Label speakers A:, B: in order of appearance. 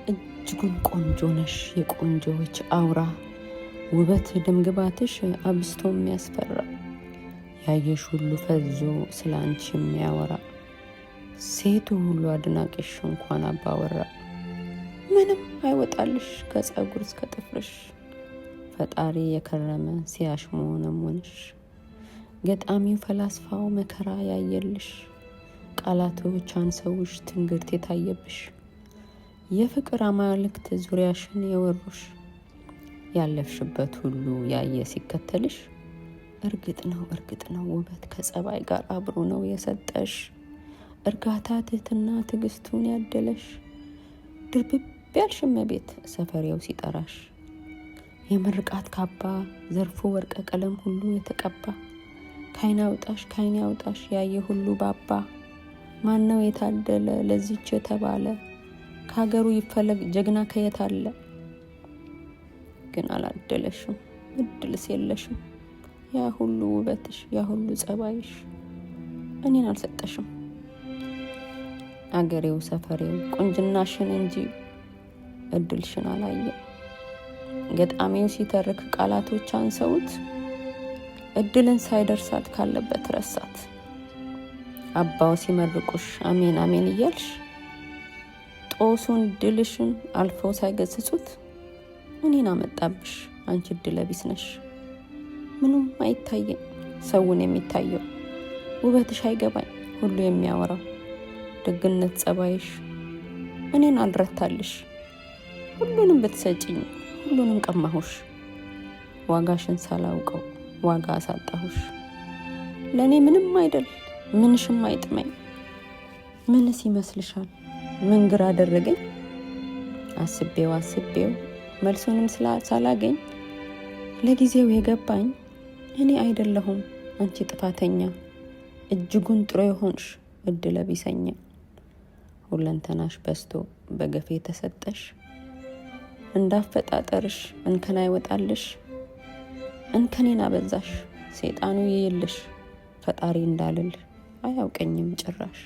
A: እጅጉን ቆንጆ ነሽ የቆንጆዎች አውራ፣ ውበት ደምግባትሽ አብስቶ የሚያስፈራ፣ ያየሽ ሁሉ ፈዞ ስላንቺ የሚያወራ፣ ሴቱ ሁሉ አድናቂሽ እንኳን አባወራ። ምንም አይወጣልሽ ከጸጉር እስከ ጥፍርሽ፣ ፈጣሪ የከረመ ሲያሽሞነሙንሽ፣ ገጣሚው ፈላስፋው መከራ ያየልሽ፣ ቃላቶች አንሰውሽ ትንግርት የታየብሽ፣ የፍቅር አማልክት ዙሪያሽን የወሩሽ፣ ያለፍሽበት ሁሉ ያየ ሲከተልሽ፣ እርግጥ ነው ውበት ከጸባይ ጋር አብሮ ነው የሰጠሽ፣ እርጋታ ትህትና ትዕግስቱን ያደለሽ፣ ድርብብ ያልሽ እመቤት ሰፈሬው ሲጠራሽ፣ የምርቃት ካባ ዘርፎ ወርቀ ቀለም ሁሉ የተቀባ፣ ካይን ያውጣሽ ያየ ሁሉ ባባ፣ ማነው የታደለ ለዚች የተባለ፣ ከሀገሩ ይፈለግ ጀግና ከየት አለ። ግን አላደለሽም እድልስ የለሽም፣ ያ ሁሉ ውበትሽ ያ ሁሉ ጸባይሽ እኔን አልሰጠሽም። አገሬው ሰፈሬው ቁንጅናሽን እንጂ እድልሽን አላየ። ገጣሚው ሲተርክ ቃላቶች አንሰውት፣ እድልን ሳይደርሳት ካለበት ረሳት። አባው ሲመርቁሽ አሜን አሜን እያልሽ፣ ጦሱን ድልሽን አልፈው ሳይገስጹት፣ እኔን አመጣብሽ አንቺ እድለ ቢስ ነሽ። ምኑም አይታየኝ ሰውን የሚታየው፣ ውበትሽ አይገባኝ ሁሉ የሚያወራው፣ ደግነት ጸባይሽ እኔን አልረታልሽ። ሁሉንም ብትሰጪኝ ሁሉንም ቀማሁሽ፣ ዋጋሽን ሳላውቀው ዋጋ አሳጣሁሽ። ለእኔ ምንም አይደል ምንሽም አይጥመኝ፣ ምንስ ይመስልሻል ምን ግራ አደረገኝ? አስቤው መልሱንም ሳላገኝ፣ ለጊዜው የገባኝ እኔ አይደለሁም አንቺ ጥፋተኛ፣ እጅጉን ጥሩ የሆንሽ እድለ ቢሰኛ። ሁለንተናሽ በስቶ በገፌ ተሰጠሽ፣ እንዳፈጣጠርሽ እንከን አይወጣልሽ። እንከኔን አበዛሽ ሴጣኑ ይይልሽ፣ ፈጣሪ እንዳልል አያውቀኝም ጭራሽ።